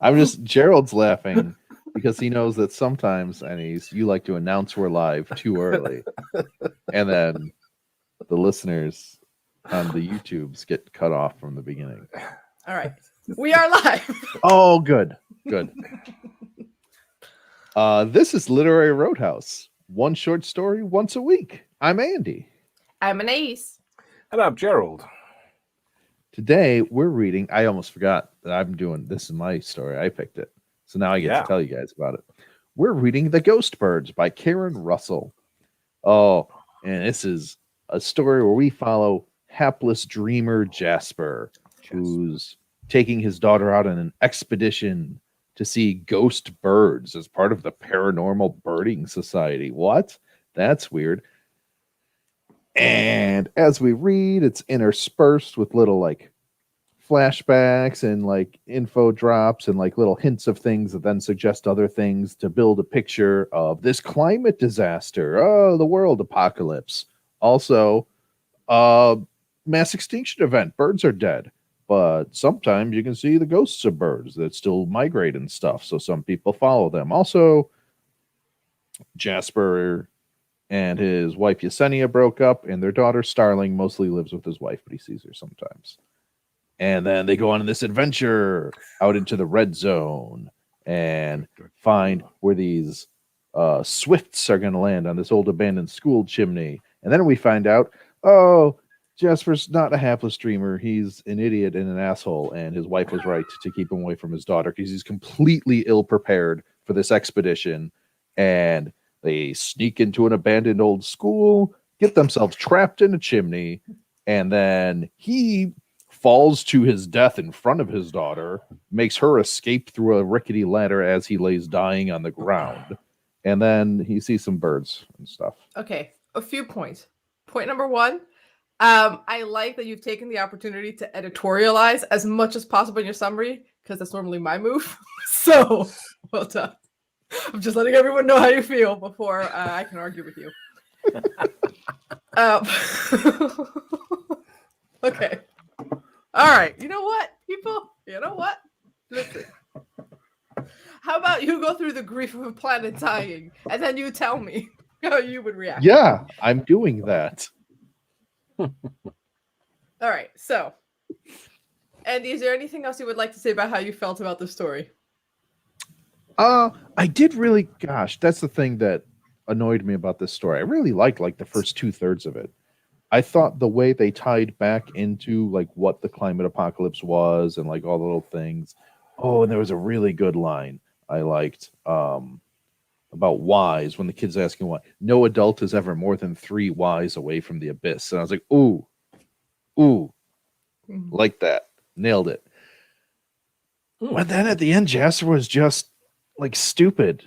I'm just Gerald's laughing because he knows that sometimes, Annies, you like to announce we're live too early, and then the listeners on the YouTubes get cut off from the beginning. All right. We are live. Oh, good, good. This is Literary Roadhouse. One short story once a week. I'm Andy. I'm an ace. And I'm Gerald. Today we're reading. I almost forgot that I'm doing this is my story. I picked it. So now I get to tell you guys about it. We're reading The Ghost Birds by Karen Russell. Oh, and this is a story where we follow hapless dreamer Jasper, who's taking his daughter out on an expedition to see ghost birds as part of the Paranormal Birding Society. What? That's weird. And as we read, it's interspersed with little like flashbacks and like info drops and like little hints of things that then suggest other things to build a picture of this climate disaster. Oh, the world apocalypse. Also, mass extinction event. Birds are dead. But sometimes you can see the ghosts of birds that still migrate and stuff. So some people follow them. Also, Jasper and his wife Yesenia broke up, and their daughter Starling mostly lives with his wife, but he sees her sometimes. And then they go on this adventure out into the red zone and find where these swifts are going to land on this old abandoned school chimney. And then we find out, oh, Jasper's not a hapless dreamer. He's an idiot and an asshole, and his wife was right to keep him away from his daughter because he's completely ill-prepared for this expedition. And they sneak into an abandoned old school, get themselves trapped in a chimney, and then he falls to his death in front of his daughter, makes her escape through a rickety ladder as he lays dying on the ground. And then he sees some birds and stuff. Okay, a few points. Point number one, I like that you've taken the opportunity to editorialize as much as possible in your summary, because that's normally my move. So, well done. I'm just letting everyone know how you feel before I can argue with you. Okay. All right. You know what, people? You know what? Listen. How about you go through the grief of a planet dying, and then you tell me how you would react? Yeah, I'm doing that. All right. So, Andy, is there anything else you would like to say about how you felt about the story? I did really, gosh, that's the thing that annoyed me about this story. I really liked like the first 2/3 of it. I thought the way they tied back into like what the climate apocalypse was and like all the little things. Oh, and there was a really good line I liked about whys when the kid's asking why. No adult is ever more than 3 whys away from the abyss. And I was like, ooh, like that. Nailed it. But then at the end, Jasper was just like stupid.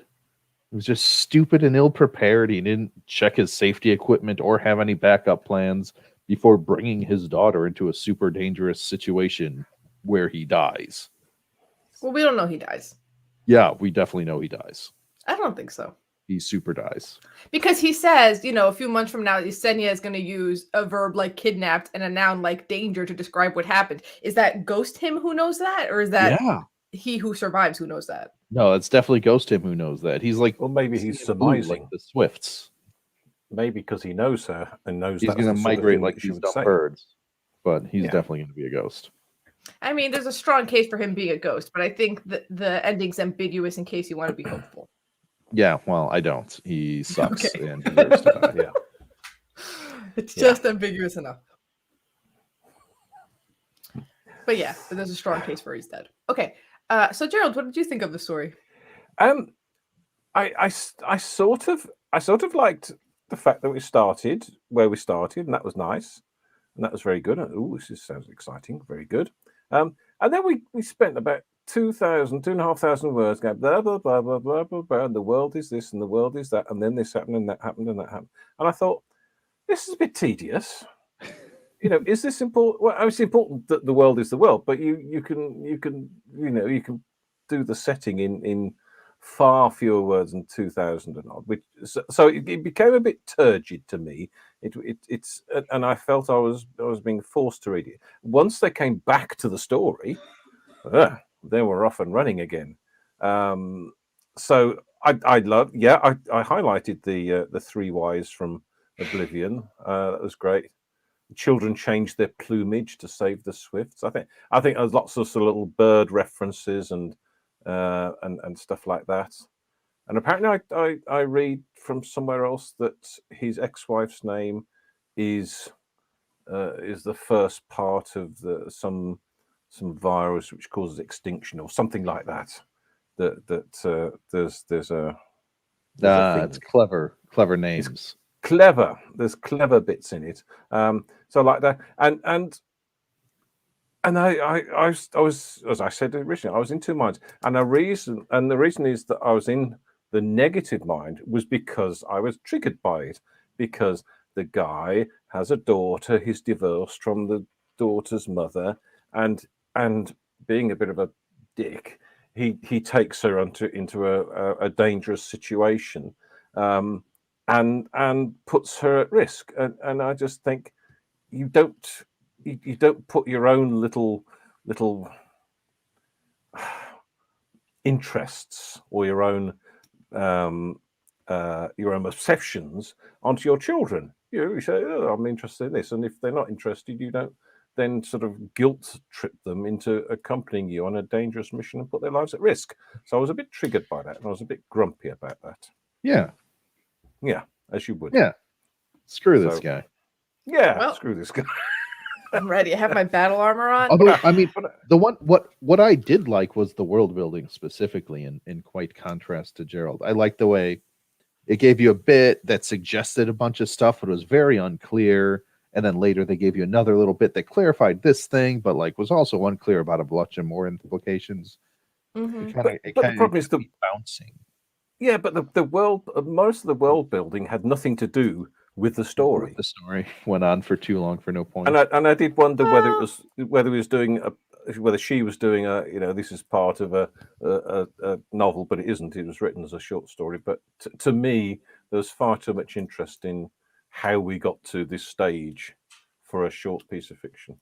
He was just stupid and ill-prepared. He didn't check his safety equipment or have any backup plans before bringing his daughter into a super dangerous situation where he dies. Well, we don't know he dies. Yeah, we definitely know he dies. I don't think so. He super dies. Because he says, a few months from now, Yesenia is going to use a verb like kidnapped and a noun like danger to describe what happened. Is that ghost him who knows that? Or is that he who survives who knows that? No, it's definitely Ghost Him who knows that. He's like, well, maybe he's surmising like the Swifts. Maybe because he knows her and knows he's going to migrate like these dumb birds. But he's definitely going to be a ghost. I mean, there's a strong case for him being a ghost, but I think the ending's ambiguous in case you want to be hopeful. Yeah, well, I don't. He sucks and he deserves to die. Yeah. It's just ambiguous enough. But there's a strong case for he's dead. Okay. So Gerald, what did you think of the story? I sort of liked the fact that we started where we started, and that was nice, and that was very good. Oh, this sounds exciting, very good. And then we spent about 2,500 words going blah blah blah blah blah blah blah. And the world is this, and the world is that, and then this happened, and that happened, and that happened. And I thought, this is a bit tedious. Is this important? Well, it's important that the world is the world, but you can do the setting in far fewer words than 2,000 and odd. So it became a bit turgid to me. It's and I felt I was being forced to read it. Once they came back to the story, then we're off and running again. So I love, I highlighted the three Ys from Oblivion. That was great. Children change their plumage to save the swifts. I think there's lots of sort of little bird references and stuff like that. And apparently, I read from somewhere else that his ex-wife's name is the first part of some virus which causes extinction or something like that. There's a thing. It's clever names. Clever. There's clever bits in it. So like that, and I was, as I said originally, I was in two minds, and the reason is that I was in the negative mind was because I was triggered by it, because the guy has a daughter, he's divorced from the daughter's mother, and being a bit of a dick, he takes her into a dangerous situation, and puts her at risk, and I just think you don't put your own little interests or your own obsessions onto your children. You say, "Oh, I'm interested in this," and if they're not interested, you don't then sort of guilt trip them into accompanying you on a dangerous mission and put their lives at risk. So I was a bit triggered by that, and I was a bit grumpy about that. Yeah, as you would. Yeah, screw this guy. Yeah, Well, screw this guy. I'm ready. I have my battle armor on. Although, I mean, what I did like was the world building specifically, in quite contrast to Gerald. I liked the way it gave you a bit that suggested a bunch of stuff, but it was very unclear. And then later they gave you another little bit that clarified this thing, but like was also unclear about a bunch of more implications. Mhm. But the problem is bouncing. Yeah, but the world, most of the world building had nothing to do with the story. The story went on for too long for no point. And I did wonder whether it was whether she was doing this is part of a novel, but it isn't. It was written as a short story. But to me, there's far too much interest in how we got to this stage for a short piece of fiction.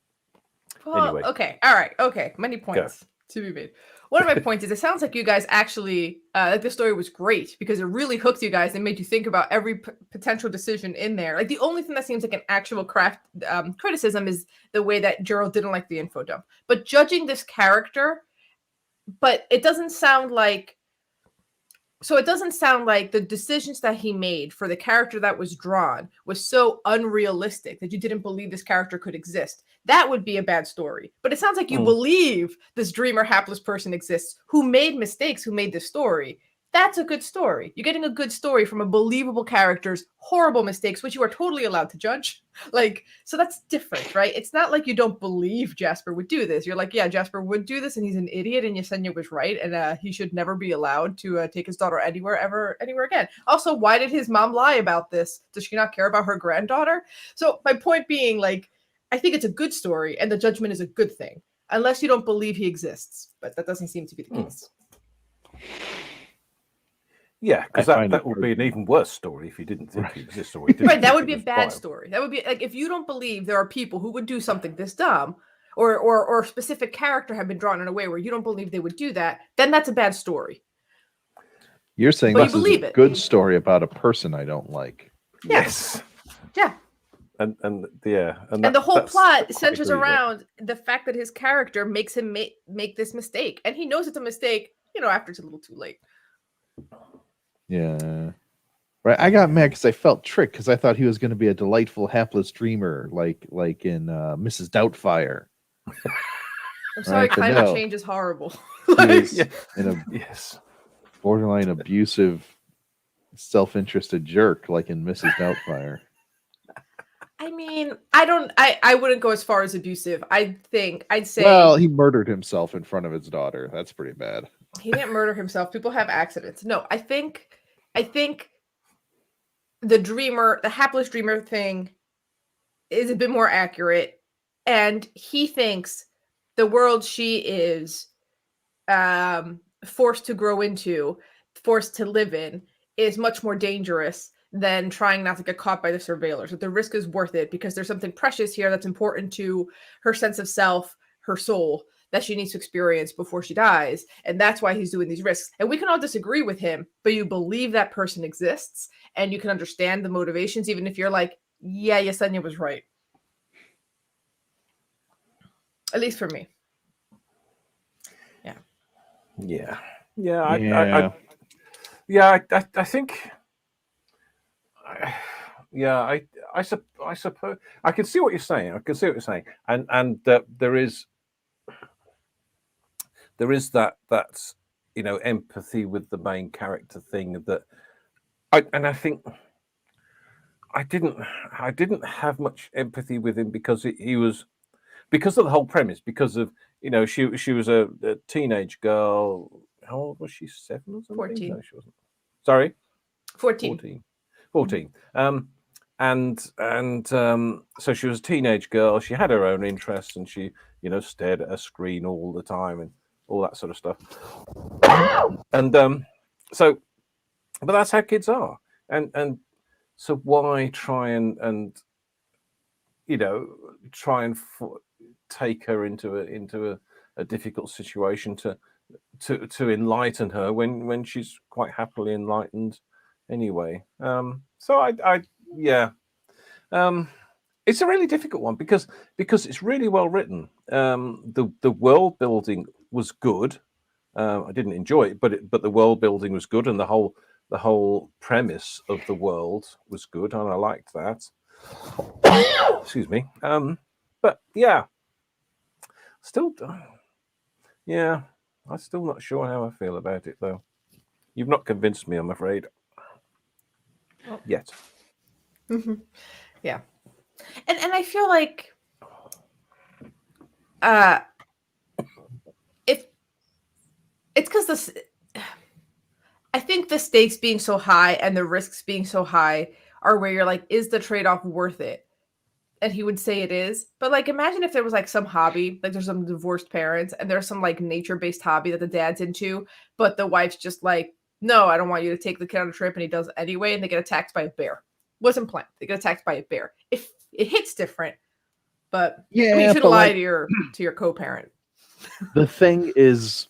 Well, Anyway. okay, all right, okay. Many points to be made. One of my points is it sounds like you guys actually like the story was great because it really hooked you guys and made you think about every potential decision in there. Like the only thing that seems like an actual criticism is the way that Gerald didn't like the info dump. But judging this character, but it doesn't sound like. So it doesn't sound like the decisions that he made for the character that was drawn was so unrealistic that you didn't believe this character could exist. That would be a bad story. But it sounds like you believe this dreamer, hapless person exists who made mistakes, who made this story. That's a good story. You're getting a good story from a believable character's horrible mistakes, which you are totally allowed to judge. So that's different, right? It's not like you don't believe Jasper would do this. You're like, yeah, Jasper would do this, and he's an idiot, and Yesenia was right, and he should never be allowed to take his daughter anywhere again. Also, why did his mom lie about this? Does she not care about her granddaughter? So my point being, I think it's a good story, and the judgment is a good thing, unless you don't believe he exists. But that doesn't seem to be the case. Yeah, because that would be an even worse story if you didn't think he exists. Or didn't right, that would be a bad story. That would be like if you don't believe there are people who would do something this dumb, or a specific character have been drawn in a way where you don't believe they would do that, then that's a bad story. You're saying but this you is a good story about a person I don't like. Yes. Yeah. And the whole plot centers around the fact that his character makes him make this mistake, and he knows it's a mistake, after it's a little too late. Yeah. Right. I got mad because I felt tricked because I thought he was going to be a delightful, hapless dreamer, like in Mrs. Doubtfire. I'm sorry, climate change is horrible. Borderline abusive, self-interested jerk, like in Mrs. Doubtfire. I mean, I wouldn't go as far as abusive. I'd say. Well, he murdered himself in front of his daughter. That's pretty bad. He didn't murder himself. People have accidents. No, I think the hapless dreamer thing is a bit more accurate. And he thinks the world she is forced to grow into, forced to live in, is much more dangerous than trying not to get caught by the surveillors. That the risk is worth it because there's something precious here that's important to her sense of self, her soul, that she needs to experience before she dies. And that's why he's doing these risks. And we can all disagree with him, but you believe that person exists and you can understand the motivations, even if you're like, yeah, Yesenia was right. At least for me. Yeah. I think. I suppose I can see what you're saying. And there is that empathy with the main character thing that I think I didn't have much empathy with him because he was, because of the whole premise, because of she was a teenage girl. How old was she? 7 or something? 14. No, she wasn't. Sorry, 14. 14. So she was a teenage girl. She had her own interests, and she stared at a screen all the time and all that sort of stuff. And but that's how kids are. And so why try and take her into a difficult situation to enlighten her when she's quite happily enlightened anyway. It's a really difficult one because it's really well written. The world building was good. I didn't enjoy it, but the world building was good, and the whole premise of the world was good, and I liked that. Excuse me. But yeah, I'm still not sure how I feel about it, though. You've not convinced me, I'm afraid. Yet. Mm-hmm. Yeah. And I feel like if it's because I think the stakes being so high and the risks being so high are where you're like, is the trade-off worth it? And he would say it is. But like, imagine if there was like some hobby, like there's some divorced parents and there's some like nature-based hobby that the dad's into, but the wife's just like, no, I don't want you to take the kid on a trip, and he does anyway, and they get attacked by a bear. Wasn't planned. They get attacked by a bear. If it hits different, but Yeah, I mean, you should but lie like, to your co-parent. the thing is,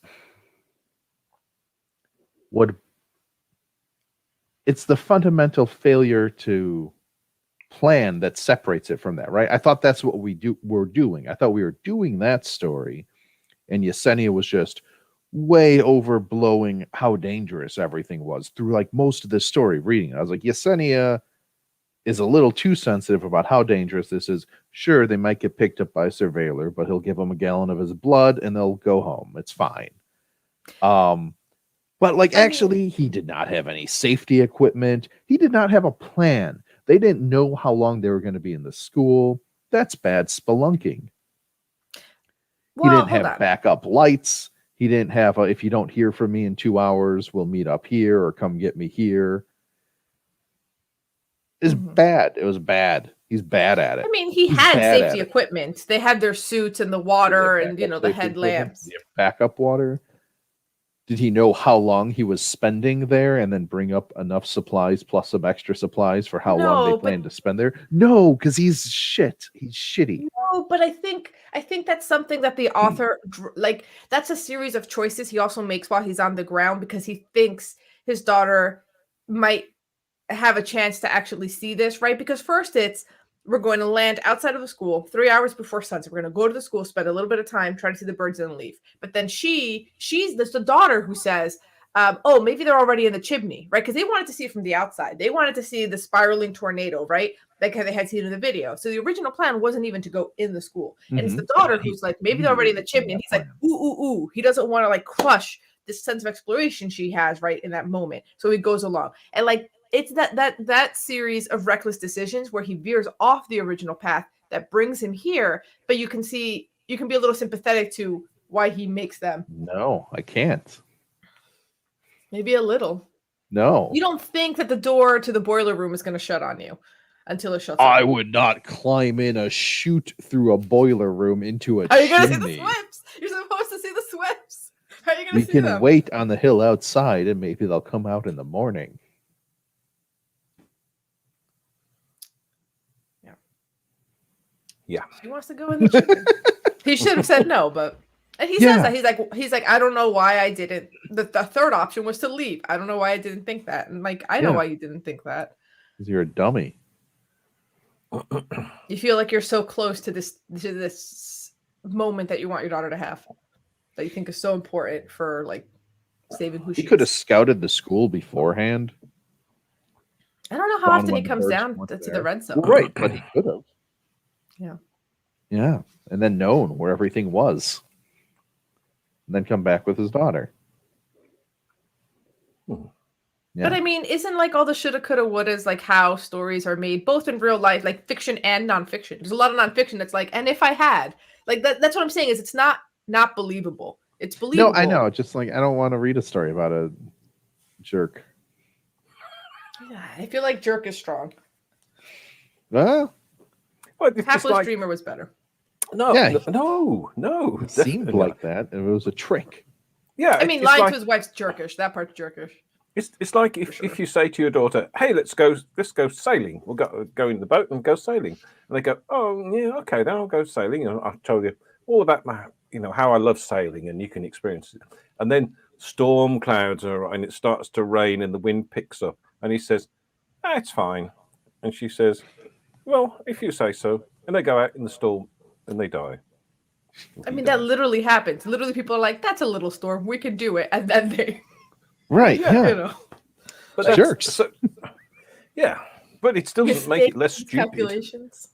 it's the fundamental failure to plan that separates it from that, right? I thought that's what we're doing. I thought we were doing that story, and Yesenia was just way overblowing how dangerous everything was through like most of this story. Reading it, I was like, Yesenia is a little too sensitive about how dangerous this is. Sure, they might get picked up by a surveiller, but he'll give them a gallon of his blood and they'll go home. It's fine. But like, actually, he did not have any safety equipment. He did not have a plan. They didn't know how long they were going to be in the school. That's bad spelunking. He didn't have backup lights. He didn't have if you don't hear from me in 2 hours, we'll meet up here or come get me here. It's bad. It was bad. He's bad at it. I mean, he had safety equipment. They had their suits and the water and the headlamps. Backup water. Did he know how long he was spending there and then bring up enough supplies plus some extra supplies for how long they planned to spend there? No, because he's shit. He's shitty. No, but I think that's something that the author, like, that's a series of choices he also makes while he's on the ground because he thinks his daughter might have a chance to actually see this, right? Because first we're going to land outside of the school 3 hours before sunset. We're going to go to the school, spend a little bit of time, try to see the birds and then leave. But then she's the daughter who says, oh, maybe they're already in the chimney, right? Because they wanted to see it from the outside. They wanted to see the spiraling tornado, right? Like they had seen in the video. So the original plan wasn't even to go in the school. And it's the daughter who's like, maybe they're already in the chimney. And he's like, ooh. He doesn't want to like crush this sense of exploration she has right in that moment. So he goes along. And like, it's that series of reckless decisions where he veers off the original path that brings him here, but you can be a little sympathetic to why he makes them. No, I can't. Maybe a little. No. You don't think that the door to the boiler room is going to shut on you until it shuts I would not climb in a chute through a boiler room into a chimney. Are you going to see the Swifts? You're supposed to see the Swifts. How are you going to see them? We can wait on the hill outside and maybe they'll come out in the morning. Yeah. He wants to go in the chicken. He should have said no, but And he says that he's like, I don't know why I didn't. The third option was to leave. I don't know why I didn't think that. And like, I know Yeah. why you didn't think that. Because you're a dummy. You feel like you're so close to this moment that you want your daughter to have, that you think is so important for like saving who He she could have is. scouted the school beforehand. I don't know how gone often he when the comes birds down weren't to there. the red zone. Right, but he could have. Yeah. Yeah. And then known where everything was. And then come back with his daughter. Yeah. But I mean, isn't like all the shoulda, coulda, wouldas like how stories are made, both in real life, like fiction and nonfiction? There's a lot of nonfiction that's like, and if I had, like that's what I'm saying is it's not believable. It's believable. No, I know. Just like I don't want to read a story about a jerk. Yeah, I feel like jerk is strong. Well, it's Hapless like, Dreamer was better. no, Yeah. no. it seemed definitely like not. that. It was a trick. Yeah, I mean, it's lying like, to his wife's jerkish. That part's jerkish. it's like if you say to your daughter, "Hey, let's go sailing. We'll go in the boat and go sailing," and they go, "Oh, yeah, okay, then I'll go sailing." And I'll tell you all about my, how I love sailing, and you can experience it. And then storm clouds are, and it starts to rain, and the wind picks up, and he says, "It's fine," and she says, "Well, if you say so," and they go out in the storm and they die. I mean, that literally happens. Literally, people are like, "That's a little storm. We can do it," and then they, Right. Yeah. you know, But Like, that's jerks. So, yeah, but it still doesn't make it less stupid. calculations.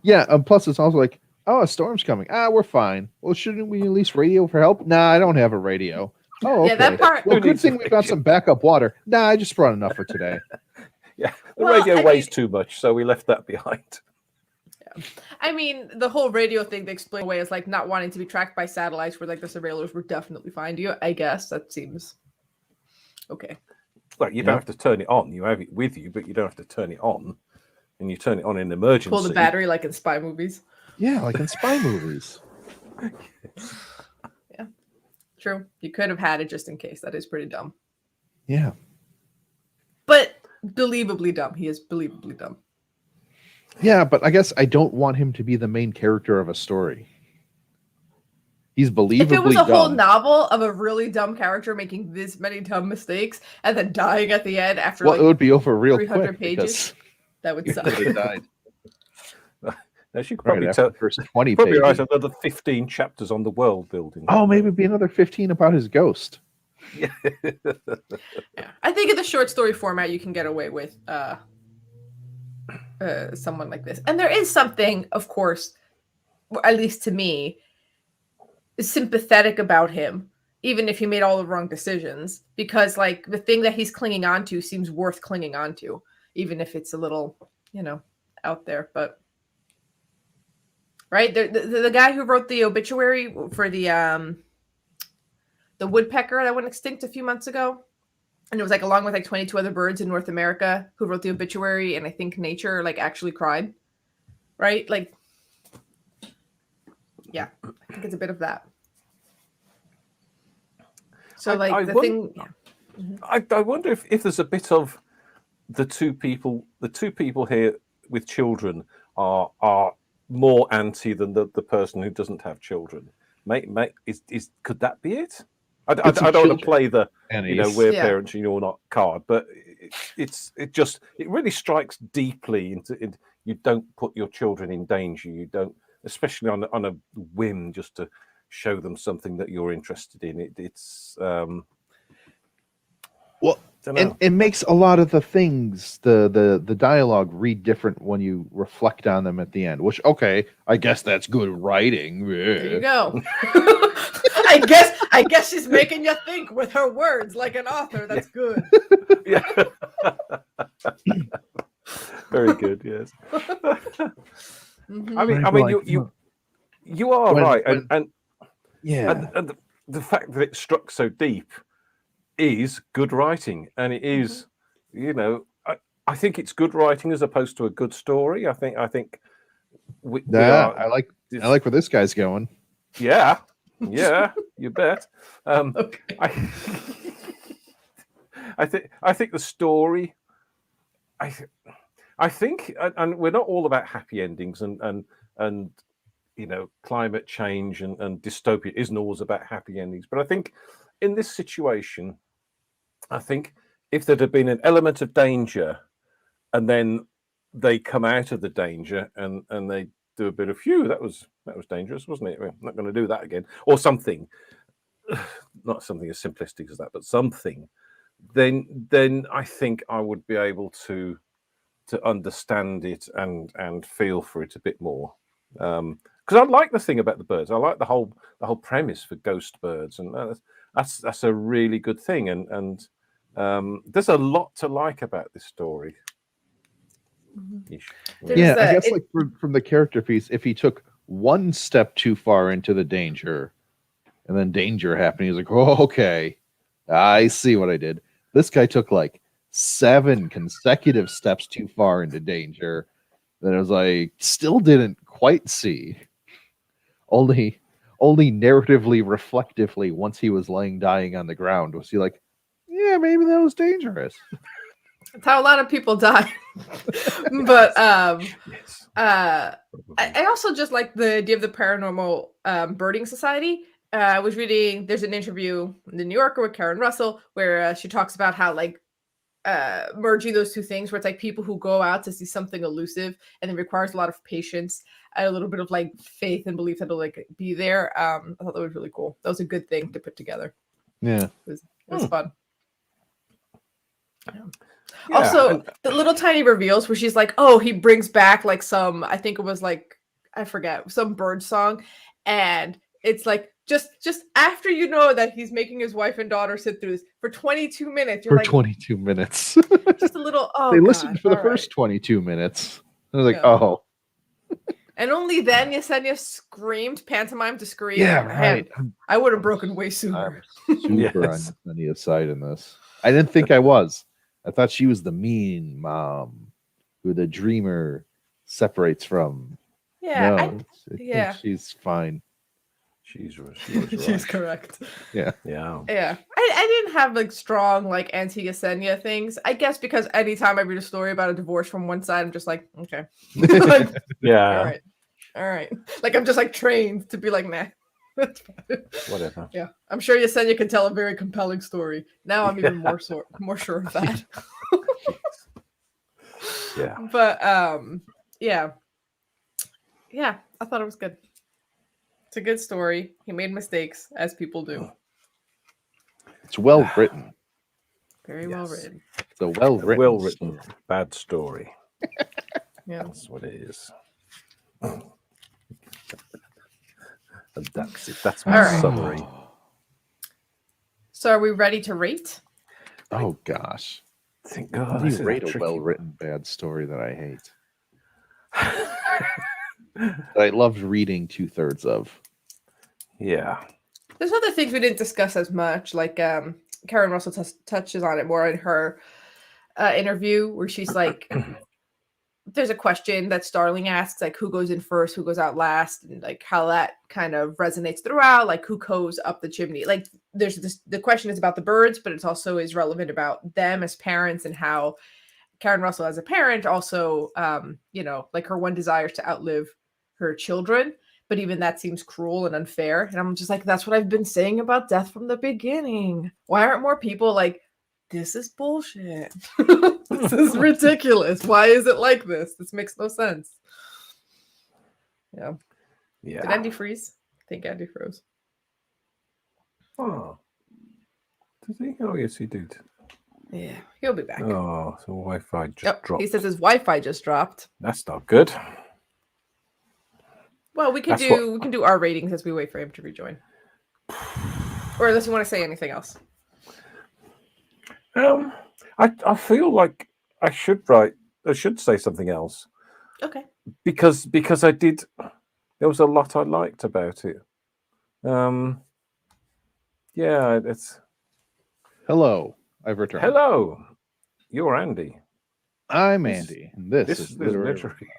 Yeah. Plus, it's also like, oh, a storm's coming. We're fine. Well, shouldn't we at least radio for help? Nah, I don't have a radio. Oh, okay. Yeah, that part. Well, Who good needs a thing we've got radio? some backup water. Nah, I just brought enough for today. Yeah, the Well, radio I weighs mean- too much, so we left that behind. I mean, the whole radio thing they explain away is like not wanting to be tracked by satellites, where like the surveillors would definitely find you. I guess that seems okay. Like you don't have to turn it on; you have it with you, but you don't have to turn it on. And you turn it on in emergency. Pull the battery like in spy movies. Yeah, like in spy movies. Yeah, true. You could have had it just in case. That is pretty dumb, Yeah. but believably dumb. He is believably dumb. Yeah, but I guess I don't want him to be the main character of a story. He's believably If it was a whole dumb. novel of a really dumb character making this many dumb mistakes and then dying at the end after Well, like it would be over real 300 quick pages. That would suck. because they died. Now she could Right probably after tell. the first 20 Probably pages. write another 15 chapters on the world building. Oh, maybe it'd be another 15 about his ghost. Yeah. Yeah. I think in the short story format, you can get away with someone like this. And there is something, of course, at least to me, sympathetic about him, even if he made all the wrong decisions, because like the thing that he's clinging on to seems worth clinging on to, even if it's a little, out there. But right, the guy who wrote the obituary for the woodpecker that went extinct a few months ago, and it was like along with like 22 other birds in North America who wrote the obituary, and I think Nature like actually cried, right? Like, yeah, I think it's a bit of that. So like thing, yeah. I wonder if there's a bit of the two people here with children are more anti than the person who doesn't have children. Could that be it? I don't want to play the we're parents and you're not card, but it really strikes deeply into you don't put your children in danger. You don't, especially on a whim, just to show them something that you're interested in. It's well, and it makes a lot of the things, the dialogue read different when you reflect on them at the end, which, okay, I guess that's good writing. There you go. I guess she's making you think with her words like an author. That's good. Yeah. Very good, yes. Mm-hmm. I mean, you are right, and yeah, and the fact that it struck so deep is good writing, and it is, I think it's good writing as opposed to a good story. I think I like where this guy's going. Yeah, you bet. Okay. I think the story. I think, and we're not all about happy endings, and climate change and dystopia isn't always about happy endings. But I think in this situation, I think if there'd have been an element of danger and then they come out of the danger and they do a bit of phew, that was dangerous, wasn't it? We're not going to do that again, or something, not something as simplistic as that, but something, then I think I would be able to understand it and feel for it a bit more. Because I like the thing about the birds. I like the whole premise for ghost birds, and that's a really good thing. And there's a lot to like about this story. Yeah, I guess like from the character piece, if he took one step too far into the danger, and then danger happened, he's like, "Oh, okay, I see what I did." This guy took like 7 consecutive steps too far into danger. Then I was like, still didn't quite see. Only narratively, reflectively, once he was laying dying on the ground, was he like, yeah, maybe that was dangerous. That's how a lot of people die. But Yes. I also just like the idea of the paranormal birding society. I was reading, there's an interview in the New Yorker with Karen Russell where she talks about how like merging those two things, where it's like people who go out to see something elusive and it requires a lot of patience and a little bit of like faith and belief that it'll like be there. I thought that was really cool. That was a good thing to put together. Yeah, it was fun. Yeah, Also, the little tiny reveals where she's like, "Oh, he brings back like some, I think it was like, I forget, some bird song," and it's like just after you know that he's making his wife and daughter sit through this for 22 minutes. You're for like, 22 minutes. just a little. Oh, they God, listened for the all first right. 22 minutes. I was like, Yeah. oh. And only then Yesenia screamed, pantomime to scream. Yeah, Man, right. I would have broken way sooner. Super on Yesenia's side in this. I didn't think I was. I thought she was the mean mom who the dreamer separates from. Yeah, No, I think she's fine. She's right. She's correct. Yeah. I didn't have like strong like anti-Yesenia things. I guess because anytime I read a story about a divorce from one side, I'm just like, okay. Like, Yeah. All right. Like I'm just like trained to be like, nah. That's fine. Whatever. Yeah. I'm sure Yesenia can tell a very compelling story. Now I'm even more sure of that. Yeah. But yeah, I thought it was good. It's a good story. He made mistakes, as people do. It's well written. Very well written. It's a well written bad story. Yeah. That's what it is. And that's it. That's my summary. So are we ready to rate? Oh gosh. Thank How God. do you rate a well-written bad story that I hate? That I loved reading 2/3 of. Yeah. There's other things we didn't discuss as much, like Karen Russell touches on it more in her interview, where she's like, there's a question that Starling asks, like, who goes in first, who goes out last, and like how that kind of resonates throughout, like who goes up the chimney. Like there's this, the question is about the birds, but it's also is relevant about them as parents and how Karen Russell as a parent also, like her one desire is to outlive her children. But even that seems cruel and unfair. And I'm just like, that's what I've been saying about death from the beginning. Why aren't more people like, this is bullshit. This is ridiculous. Why is it like this? This makes no sense. Yeah. Did Andy freeze? I think Andy froze. Oh. Does he? Oh, yes, he did. Yeah, he'll be back. Oh, so Wi-Fi just dropped. He says his Wi-Fi just dropped. That's not good. Well, we can do our ratings as we wait for him to rejoin. Or unless you want to say anything else. I feel like I should say something else. Okay. Because there was a lot I liked about it. Yeah, it's Hello. I've returned. Hello. You're Andy. I'm Andy. And this is literary.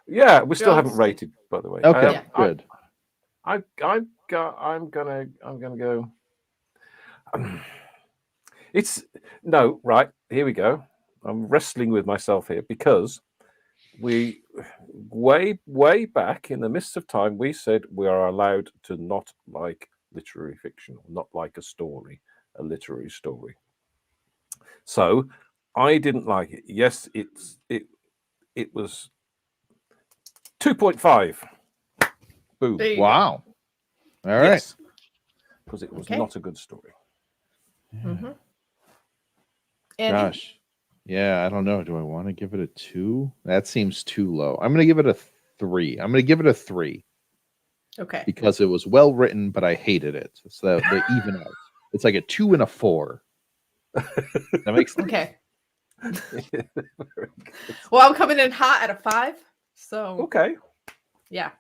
Yeah, we still haven't rated, by the way. Okay, good. I'm gonna go. It's no right. Here we go. I'm wrestling with myself here because we way back in the midst of time, we said we are allowed to not like literary fiction, or not like a literary story. So I didn't like it. Yes, it was 2.5. Boom. There you go. Wow. All right. Yes, because it was Okay. not a good story. Mm-hmm. Andy? Gosh. Yeah, I don't know. Do I want to give it a 2? That seems too low. I'm going to give it a 3. I'm going to give it a 3 Okay. because it was well written, but I hated it. So they even out. It's like a 2 and a 4. That makes sense. Okay. Well, I'm coming in hot at a 5. So Okay. yeah,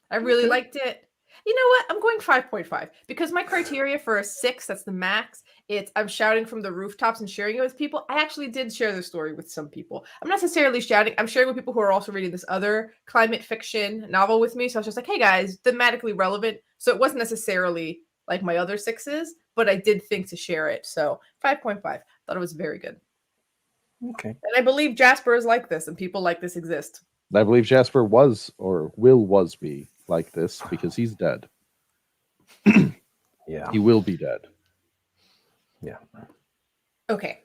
I really Okay. liked it. You know what? I'm going 5.5 because my criteria for a 6, that's the max. It's I'm shouting from the rooftops and sharing it with people. I actually did share the story with some people. I'm not necessarily shouting. I'm sharing with people who are also reading this other climate fiction novel with me. So I was just like, hey guys, thematically relevant. So it wasn't necessarily like my other 6s, but I did think to share it. So 5.5. Thought it was very good. Okay. And I believe Jasper is like this and people like this exist. I believe Jasper was or was be like this because he's dead. Yeah. He will be dead. Yeah. Okay.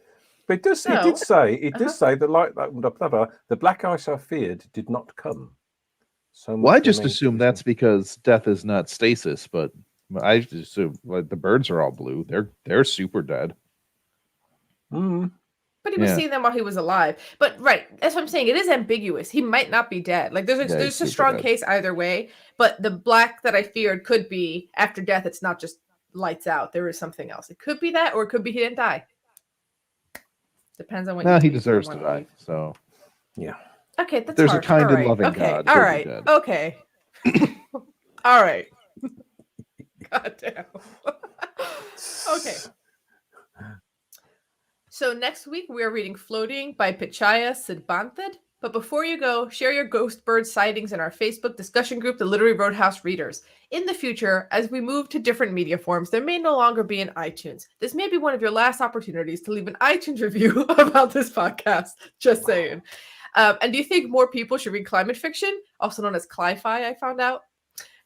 But it did So- say that the black ice I feared did not come. So Well, I much just remains to assume be that's seen. because death is not stasis, but I just assume like the birds are all blue. They're super dead. Mm. But he was Yeah. seeing them while he was alive. But right, that's what I'm saying. It is ambiguous. He might not be dead. Like Yeah, he's there's a super strong dead. case either way. But the black that I feared could be after death. It's not just lights out. There is something else. It could be that, or it could be he didn't die. Depends on what. No, you he believe or deserves to wanna die. believe. So Yeah. Okay, that's There's a harsh. kind All and right. loving okay. God. All He'll be right. dead. Okay. All right. God damn. Okay. So next week we are reading Floating by Pichaya Sidbanthed. But before you go, share your ghost bird sightings in our Facebook discussion group, the Literary Roadhouse Readers. In the future, as we move to different media forms, there may no longer be an iTunes. This may be one of your last opportunities to leave an iTunes review about this podcast. Just saying. And do you think more people should read climate fiction, also known as cli-fi, I found out?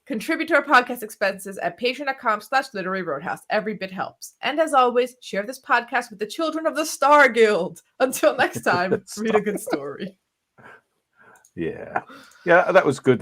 Contribute to our podcast expenses at patreon.com/literary roadhouse. Every bit helps. And as always, share this podcast with the children of the Star Guild. Until next time, read a good story. Yeah. Yeah, that was good.